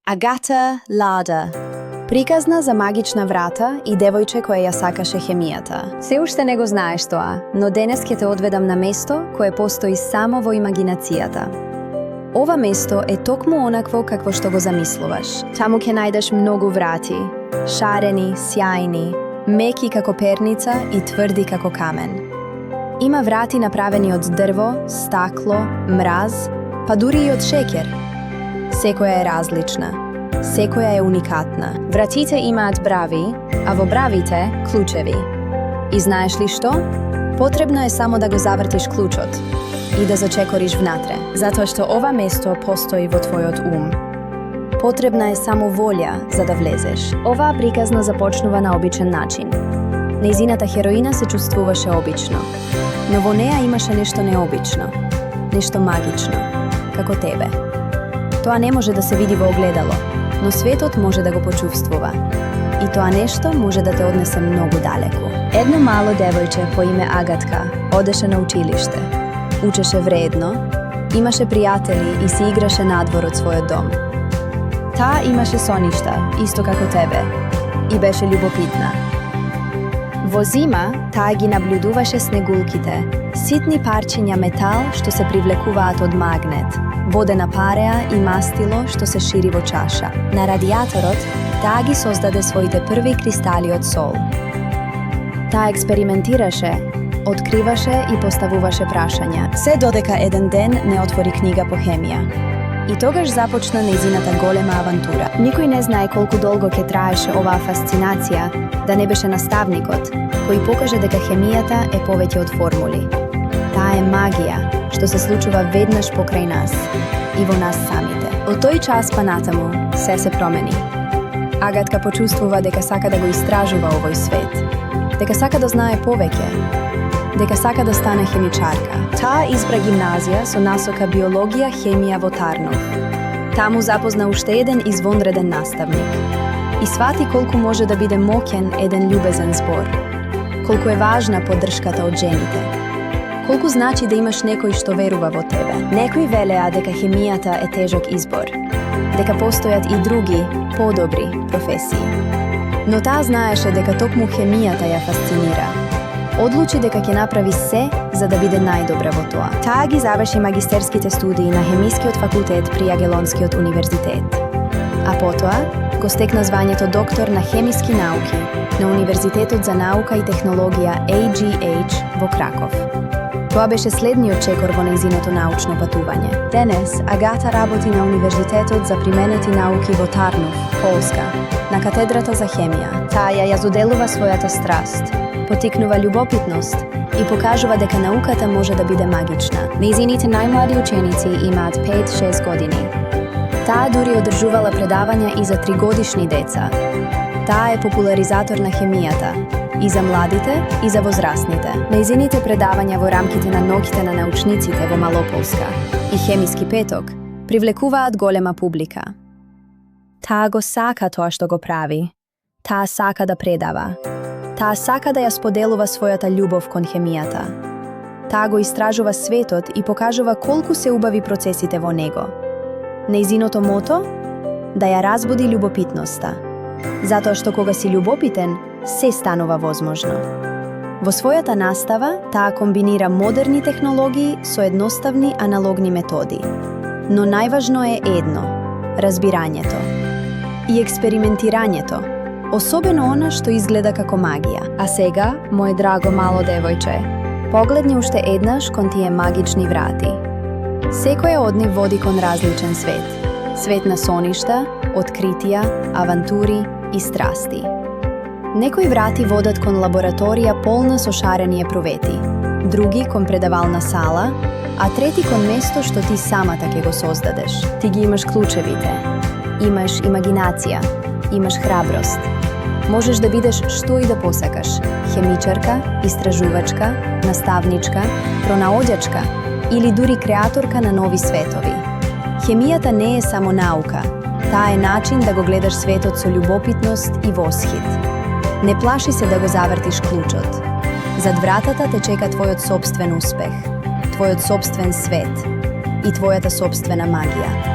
Агата Лада. Приказна за магична врата и девојче кое ја сакаше хемијата. Се уште не го знаеш тоа, но денес ќе те одведам на место кое постои само во имагинацијата. Ова место е токму онакво какво што го замислуваш. Таму ќе најдеш многу врати, шарени, сјајни, меки како перница и тврди како камен. Има врати направени од дрво, стакло, мраз, па дури и од шеќер. Секоја е различна, секоја е уникатна. Вратите имаат брави, а во бравите клучеви. И знаеш ли што? Потребно е само да го завртиш клучот и да зачекориш внатре, затоа што ова место постои во твојот ум. Потребна е само волја за да влезеш. Оваа приказна започнува на обичен начин. Нејзината хероина се чувствуваше обично, но во неа имаше нешто необично, нешто магично, како тебе. Тоа не може да се види во огледало, но светот може да го почувствува. И тоа нешто може да те однесе многу далеку. Едно мало девојче по име Агатка одеше на училиште. Учеше вредно, имаше пријатели и си играше надвор од својот дом. Таа имаше соништа, исто како тебе, и беше љубопитна. Во зима, таа ги наблюдуваше снегулките, ситни парчиња метал што се привлекуваат од магнет, водена пареа и мастило што се шири во чаша. На радијаторот, таа ги создаде своите први кристали од сол. Таа експериментираше, откриваше и поставуваше прашања, се додека еден ден не отвори книга по хемија. И тогаш започна нејзината голема авантура. Никој не знае колку долго ќе траеше оваа фасцинација, да не беше наставникот, кој покаже дека хемијата е повеќе од формули. Таа е магија, што се случува веднаш покрај нас и во нас самите. Од тој час па натаму, се промени. Агатка почувствува дека сака да го истражува овој свет, дека сака да знае повеќе, дека сака да стане хемичарка. Таа избра гимназија со насока биологија, хемија во Тарнов. Таму запозна уште еден извонреден наставник и свати колку може да биде моќен еден љубезен збор, колку е важна поддршката од жените, колку значи да имаш некој што верува во тебе. Некои велеа дека хемијата е тежок избор, дека постојат и други, подобри професии. Но таа знаеше дека токму хемијата ја фасцинира. Одлучи дека ќе направи се за да биде најдобра во тоа. Таа ги заврши магистерските студии на Хемискиот факултет при Јагелонскиот универзитет. А потоа го стекна звањето доктор на хемиски науки на Универзитетот за наука и технологија AGH во Краков. Тоа беше следниот чекор во нејзиното научно патување. Денес Агата работи на Универзитетот за применети науки во Тарнов, Полска, на катедрата за хемија. Таа ја заделува својата страст, потикнува љубопитност и покажува дека науката може да биде магична. Нејзините најмлади ученици имаат 5-6 години. Таа дури одржувала предавања и за 3-годишни деца. Таа е популаризатор на хемијата, и за младите, и за возрастните. Нејзините предавања во рамките на ноќите на научниците во Малополска и Хемиски петок привлекуваат голема публика. Таа го сака тоа што го прави. Таа сака да предава. Таа сака да ја споделува својата љубов кон хемијата. Таа го истражува светот и покажува колку се убави процесите во него. Нејзиното мото? Да ја разбуди љубопитноста. Затоа што кога си љубопитен, се станува возможно. Во својата настава, таа комбинира модерни технологии со едноставни аналогни методи. Но најважно е едно – разбирањето и експериментирањето, особено она што изгледа како магија. А сега, мој драго мало девојче, погледни уште еднаш кон тие магични врати. Секоја од нив води кон различен свет. Свет на соништа, откритија, авантури и страсти. Некои врати водат кон лабораторија полна со шарени епрувети, други кон предавална сала, а трети кон место што ти самата ќе го создадеш. Ти ги имаш клучевите, имаш имагинација, имаш храброст. Можеш да бидеш што и да посакаш – хемичарка, истражувачка, наставничка, пронаоѓачка или дури креаторка на нови светови. Хемијата не е само наука, таа е начин да го гледаш светот со љубопитност и восхит. Не плаши се да го завртиш клучот. Зад вратата те чека твојот сопствен успех, твојот сопствен свет и твојата сопствена магија.